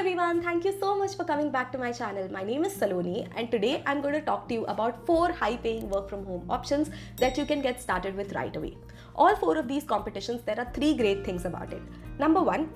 everyone, thank you so much for coming back to my channel. My name is Saloni and today I'm going to talk to you about 4 high-paying work from home options that you can get started with right away. All 4 of these competitions, there are 3 great things about it. Number 1,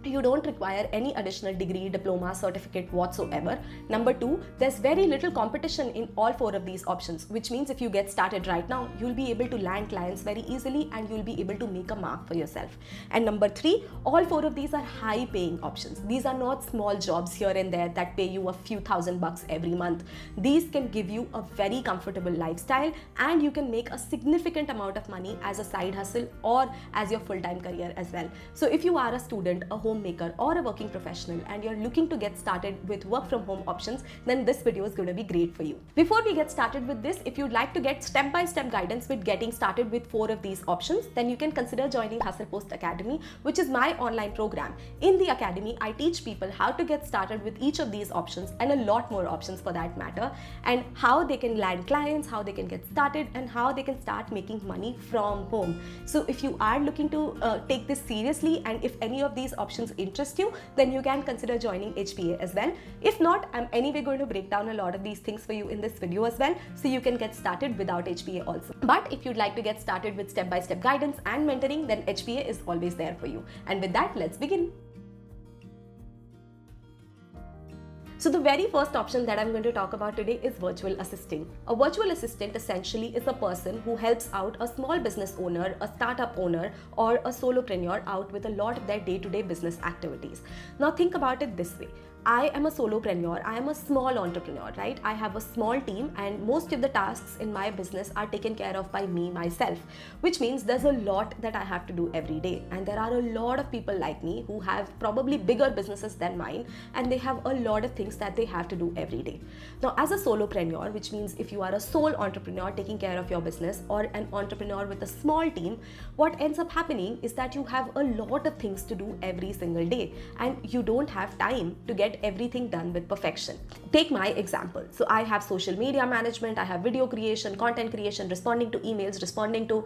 you don't require any additional degree, diploma, certificate whatsoever. Number 2, there's very little competition in all 4 of these options, which means if you get started right now, you'll be able to land clients very easily and you'll be able to make a mark for yourself. And number 3, all 4 of these are high paying options. These are not small jobs here and there that pay you a few $1,000 every month. These can give you a very comfortable lifestyle and you can make a significant amount of money as a side hustle or as your full-time career as well. So if you are a student, a homemaker or a working professional and you're looking to get started with work from home options, then this video is going to be great for you. Before we get started with this, if you'd like to get step-by-step guidance with getting started with 4 of these options, then you can consider joining Hustle Post Academy, which is my online program. In the academy, I teach people how to get started with each of these options and a lot more options for that matter, and how they can land clients, how they can get started, and how they can start making money from home. So if you are looking to take this seriously and if any of these options interest you, then you can consider joining HPA as well. If not, I'm anyway going to break down a lot of these things for you in this video as well, so you can get started without HPA also. But if you'd like to get started with step-by-step guidance and mentoring, then HPA is always there for you. And with that, let's begin. So the very first option that I'm going to talk about today is virtual assistant. A virtual assistant essentially is a person who helps out a small business owner, a startup owner, or a solopreneur out with a lot of their day-to-day business activities. Now think about it this way. I am a solopreneur, I am a small entrepreneur, right? I have a small team and most of the tasks in my business are taken care of by me myself, which means there's a lot that I have to do every day. And there are a lot of people like me who have probably bigger businesses than mine and they have a lot of things that they have to do every day. Now, as a solopreneur, which means if you are a sole entrepreneur taking care of your business or an entrepreneur with a small team, what ends up happening is that you have a lot of things to do every single day and you don't have time to get everything done with perfection. Take my example. So I have social media management, I have video creation, content creation, responding to emails, responding to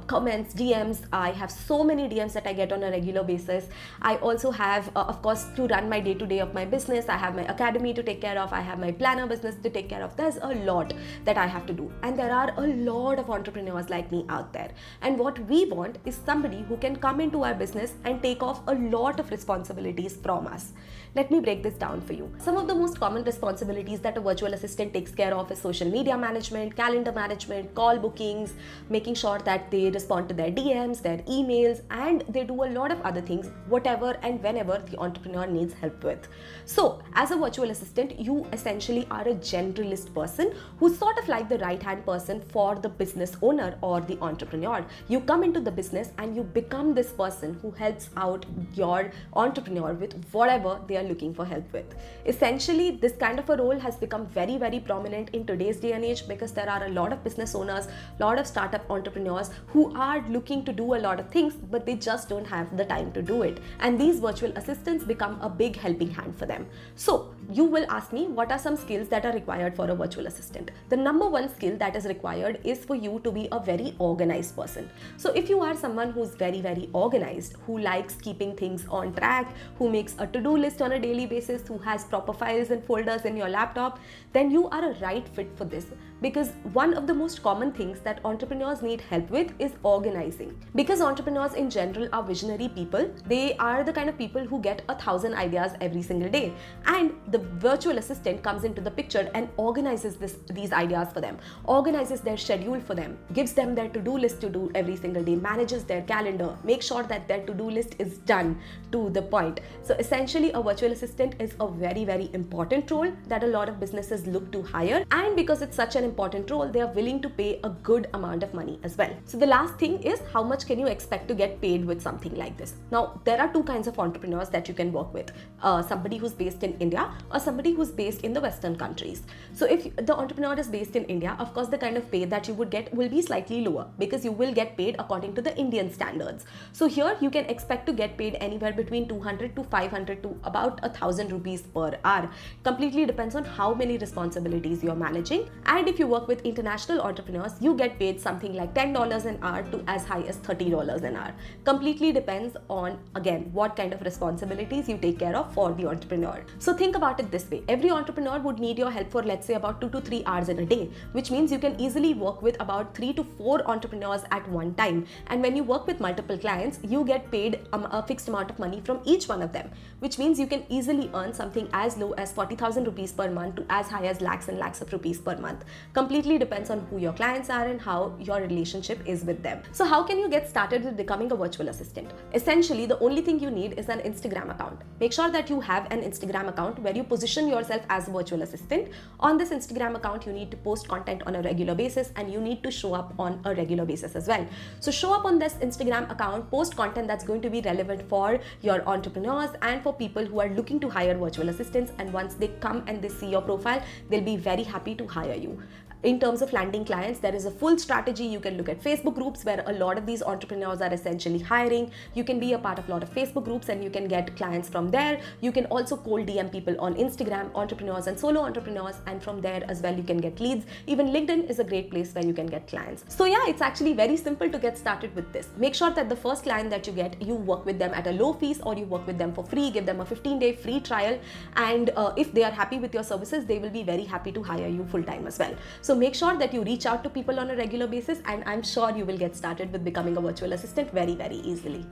comments, DMs. I have so many DMs that I get on a regular basis. I also have, of course, to run my day-to-day of my business. I have my academy to take care of. I have my planner business to take care of. There's a lot that I have to do. And there are a lot of entrepreneurs like me out there. And what we want is somebody who can come into our business and take off a lot of responsibilities from us. Let me break this down for you. Some of the most common responsibilities that a virtual assistant takes care of is social media management, calendar management, call bookings, making sure that they respond to their DMs, their emails, and they do a lot of other things, whatever and whenever the entrepreneur needs help with. So, as a virtual assistant, you essentially are a generalist person who's sort of like the right-hand person for the business owner or the entrepreneur. You come into the business and you become this person who helps out your entrepreneur with whatever they are looking for help with. Essentially, this kind of a role has become very, very prominent in today's day and age because there are a lot of business owners, a lot of startup entrepreneurs who are looking to do a lot of things, but they just don't have the time to do it. And these virtual assistants become a big helping hand for them. So you will ask me, what are some skills that are required for a virtual assistant? The number one skill that is required is for you to be a very organized person. So if you are someone who's very, very organized, who likes keeping things on track, who makes a to-do list on a daily basis, who has proper files and folders in your laptop, then you are a right fit for this, because one of the most common things that entrepreneurs need help with is organizing. Because entrepreneurs in general are visionary people, they are the kind of people who get 1,000 ideas every single day, and the virtual assistant comes into the picture and organizes these ideas for them, organizes their schedule for them, gives them their to-do list to do every single day, manages their calendar, makes sure that their to-do list is done to the point. So essentially, a virtual assistant is a very, very important role that a lot of businesses look to hire, and because it's such an important role, they are willing to pay a good amount of money as well. So the last thing is, how much can you expect to get paid with something like this? Now, there are 2 kinds of entrepreneurs that you can work with. Somebody who's based in India or somebody who's based in the Western countries. So if the entrepreneur is based in India, of course, the kind of pay that you would get will be slightly lower because you will get paid according to the Indian standards. So here you can expect to get paid anywhere between 200 to 500 to about 1,000 rupees per hour. Completely depends on how many responsibilities you're managing and if you work with international entrepreneurs, you get paid something like $10 an hour to as high as $30 an hour. Completely depends on, again, what kind of responsibilities you take care of for the entrepreneur. So think about it this way. Every entrepreneur would need your help for, let's say, about 2 to 3 hours in a day, which means you can easily work with about 3 to 4 entrepreneurs at one time. And when you work with multiple clients, you get paid a fixed amount of money from each one of them, which means you can easily earn something as low as 40,000 rupees per month to as high as lakhs and lakhs of rupees per month. Completely depends on who your clients are and how your relationship is with them. So how can you get started with becoming a virtual assistant? Essentially, the only thing you need is an Instagram account. Make sure that you have an Instagram account where you position yourself as a virtual assistant. On this Instagram account, you need to post content on a regular basis and you need to show up on a regular basis as well. So show up on this Instagram account, post content that's going to be relevant for your entrepreneurs and for people who are looking to hire virtual assistants, and once they come and they see your profile, they'll be very happy to hire you. In terms of landing clients, there is a full strategy. You can look at Facebook groups where a lot of these entrepreneurs are essentially hiring. You can be a part of a lot of Facebook groups and you can get clients from there. You can also cold DM people on Instagram, entrepreneurs and solo entrepreneurs, and from there as well you can get leads. Even LinkedIn is a great place where you can get clients. So yeah, it's actually very simple to get started with this. Make sure that the first client that you get, you work with them at a low fees or you work with them for free. Give them a 15-day free trial, and if they are happy with your services, they will be very happy to hire you full-time as well. So make sure that you reach out to people on a regular basis, and I'm sure you will get started with becoming a virtual assistant very, very easily.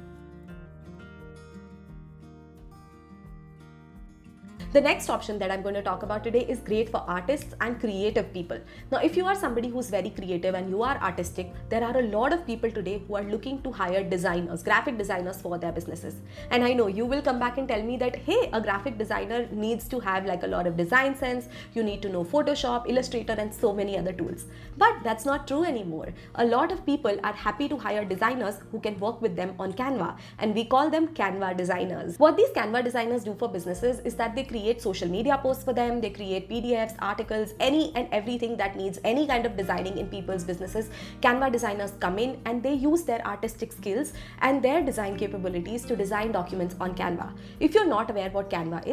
The next option that I'm going to talk about today is great for artists and creative people. Now, if you are somebody who's very creative and you are artistic, there are a lot of people today who are looking to hire designers, graphic designers for their businesses. And I know you will come back and tell me that, hey, a graphic designer needs to have like a lot of design sense. You need to know Photoshop, Illustrator, and so many other tools. But that's not true anymore. A lot of people are happy to hire designers who can work with them on Canva, and we call them Canva designers. What these Canva designers do for businesses is that they create social media posts for them, they create PDFs, articles, any and everything that needs any kind of designing in people's businesses. Canva designers come in and they use their artistic skills and their design capabilities to design documents on Canva. If you're not aware what Canva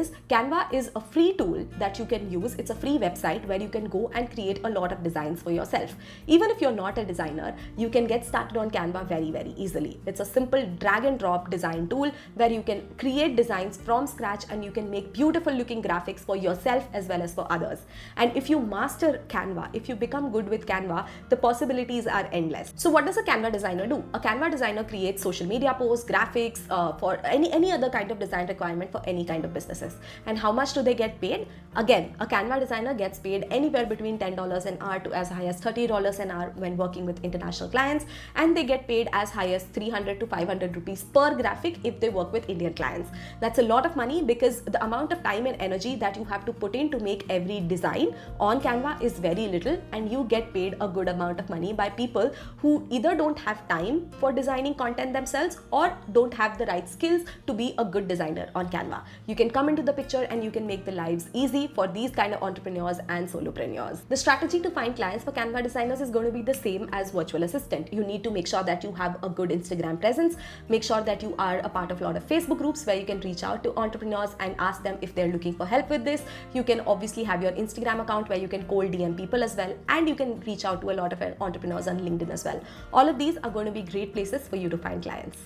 is a free tool that you can use. It's a free website where you can go and create a lot of designs for yourself. Even if you're not a designer, you can get started on Canva very, very easily. It's a simple drag and drop design tool where you can create designs from scratch and you can make beautiful looking graphics for yourself as well as for others. And if you master Canva, if you become good with Canva, the possibilities are endless. So what does a Canva designer do? A Canva designer creates social media posts, graphics, for any other kind of design requirement for any kind of businesses. And how much do they get paid? Again, a Canva designer gets paid anywhere between $10 an hour to as high as $30 an hour when working with international clients, and they get paid as high as 300 to 500 rupees per graphic if they work with Indian clients. That's a lot of money because the amount of time and energy that you have to put in to make every design on Canva is very little, and you get paid a good amount of money by people who either don't have time for designing content themselves or don't have the right skills to be a good designer on Canva. You can come into the picture and you can make the lives easy for these kind of entrepreneurs and solopreneurs. The strategy to find clients for Canva designers is going to be the same as virtual assistant. You need to make sure that you have a good Instagram presence, make sure that you are a part of a lot of Facebook groups where you can reach out to entrepreneurs and ask them if they're looking for help with this. You can obviously have your Instagram account where you can cold DM people as well, and you can reach out to a lot of entrepreneurs on LinkedIn as well. All of these are going to be great places for you to find clients.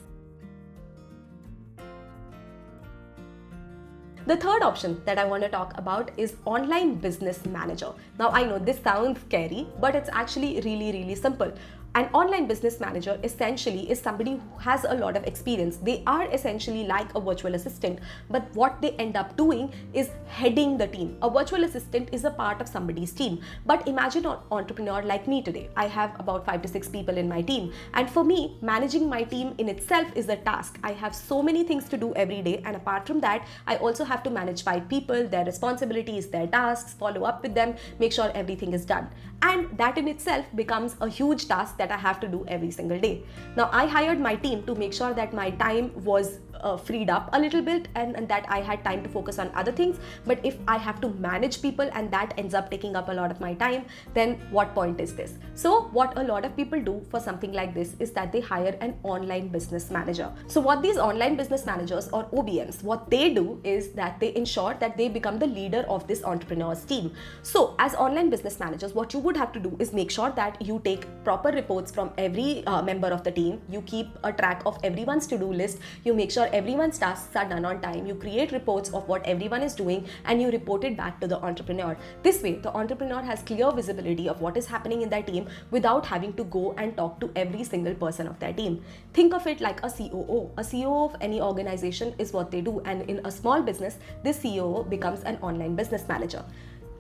The third option that I want to talk about is online business manager. Now I know this sounds scary, but it's actually really, really simple. An online business manager essentially is somebody who has a lot of experience. They are essentially like a virtual assistant, but what they end up doing is heading the team. A virtual assistant is a part of somebody's team. But imagine an entrepreneur like me today. I have about 5 to 6 people in my team. And for me, managing my team in itself is a task. I have so many things to do every day. And apart from that, I also have to manage 5 people, their responsibilities, their tasks, follow up with them, make sure everything is done. And that in itself becomes a huge task that I have to do every single day. Now, I hired my team to make sure that my time was freed up a little bit and that I had time to focus on other things. But if I have to manage people and that ends up taking up a lot of my time, then what point is this? So what a lot of people do for something like this is that they hire an online business manager. So what these online business managers or OBMs, what they do is that they ensure that they become the leader of this entrepreneur's team. So as online business managers, what you would would have to do is make sure that you take proper reports from every member of the team. You keep a track of everyone's to-do list. You make sure everyone's tasks are done on time. You create reports of what everyone is doing and you report it back to the entrepreneur. This way, the entrepreneur has clear visibility of what is happening in their team without having to go and talk to every single person of their team. Think of it like a COO. A COO of any organization is what they do, and in a small business, this COO becomes an online business manager.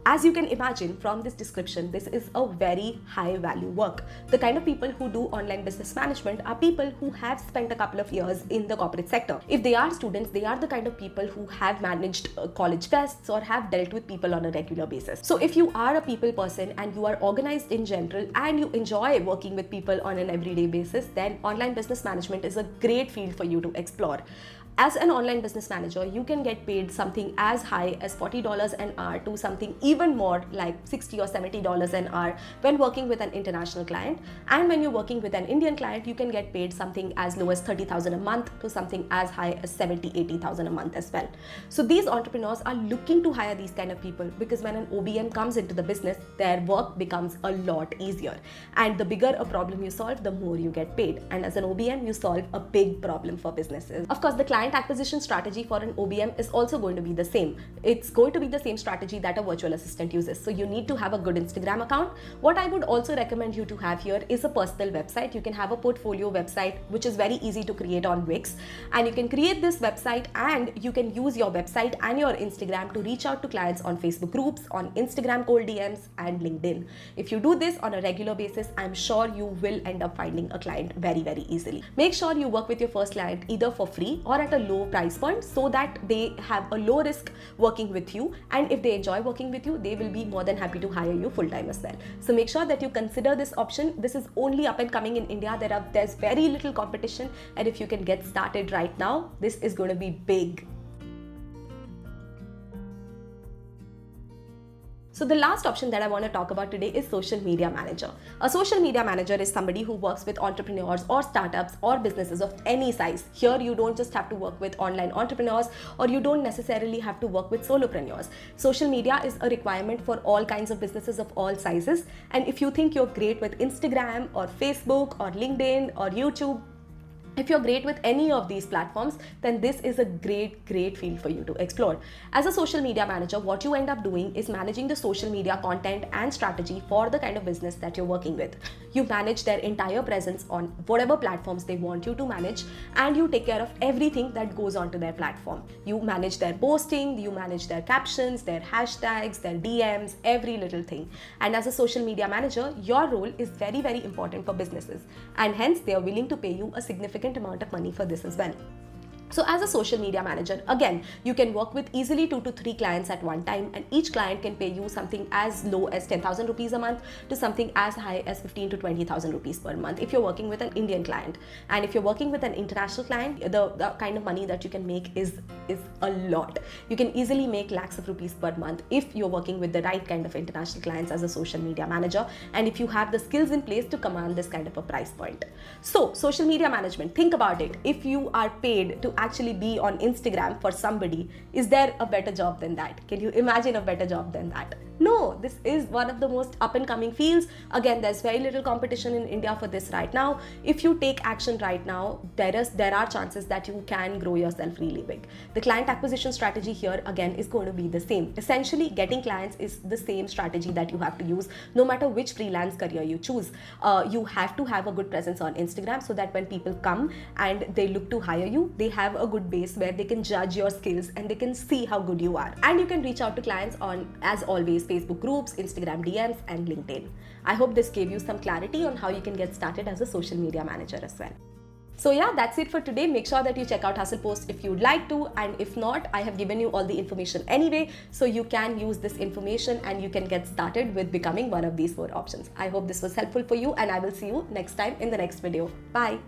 As you can imagine from this description, this is a very high value work. The kind of people who do online business management are people who have spent a couple of years in the corporate sector. If they are students, they are the kind of people who have managed college fests or have dealt with people on a regular basis. So if you are a people person and you are organized in general and you enjoy working with people on an everyday basis, then online business management is a great field for you to explore. As an online business manager, you can get paid something as high as $40 an hour to something even more like $60 or $70 an hour when working with an international client. And when you're working with an Indian client, you can get paid something as low as $30,000 a month to something as high as $70,000, $80,000 a month as well. So these entrepreneurs are looking to hire these kind of people because when an OBM comes into the business, their work becomes a lot easier. And the bigger a problem you solve, the more you get paid. And as an OBM, you solve a big problem for businesses. Of course, the client acquisition strategy for an OBM is also going to be the same. It's going to be the same strategy that a virtual assistant uses. So you need to have a good Instagram account. What I would also recommend you to have here is a personal website. You can have a portfolio website, which is very easy to create on Wix. And you can create this website and you can use your website and your Instagram to reach out to clients on Facebook groups, on Instagram cold DMs and LinkedIn. If you do this on a regular basis, I'm sure you will end up finding a client very, very easily. Make sure you work with your first client either for free or at a low price point so that they have a low risk working with you, and if they enjoy working with you, they will be more than happy to hire you full-time as well. So make sure that you consider this option. This is only up and coming in India. There's very little competition, and if you can get started right now, this is going to be big. So the last option that I want to talk about today is social media manager. A social media manager is somebody who works with entrepreneurs or startups or businesses of any size. Here you don't just have to work with online entrepreneurs, or you don't necessarily have to work with solopreneurs. Social media is a requirement for all kinds of businesses of all sizes. And if you think you're great with Instagram or Facebook or LinkedIn or YouTube, if you're great with any of these platforms, then this is a great field for you to explore. As a social media manager, what you end up doing is managing the social media content and strategy for the kind of business that you're working with. You manage their entire presence on whatever platforms they want you to manage, and you take care of everything that goes onto their platform. You manage their posting, you manage their captions, their hashtags, their DMs, every little thing. And as a social media manager, your role is very, very important for businesses, and hence they are willing to pay you a significant amount of money for this as well. So as a social media manager, again, you can work with easily 2 to 3 clients at one time, and each client can pay you something as low as 10,000 rupees a month to something as high as 15 to 20,000 rupees per month if you're working with an Indian client. And if you're working with an international client, the kind of money that you can make is a lot. You can easily make lakhs of rupees per month if you're working with the right kind of international clients as a social media manager, and if you have the skills in place to command this kind of a price point. So social media management, think about it. If you are paid to actually be on Instagram for somebody, is there a better job than that? Can you imagine a better job than that? No, this is one of the most up and coming fields. Again, there's very little competition in India for this right now. If you take action right now, there are chances that you can grow yourself really big. The client acquisition strategy here again is going to be the same. Essentially, getting clients is the same strategy that you have to use no matter which freelance career you choose. You have to have a good presence on Instagram so that when people come and they look to hire you, they have a good base where they can judge your skills and they can see how good you are. And you can reach out to clients on, as always, Facebook groups, Instagram DMs, and LinkedIn. I hope this gave you some clarity on how you can get started as a social media manager as well. So yeah, that's it for today. Make sure that you check out Hustlepost if you'd like to, and if not, I have given you all the information anyway, so you can use this information and you can get started with becoming one of these 4 options. I hope this was helpful for you, and I will see you next time in the next video. Bye.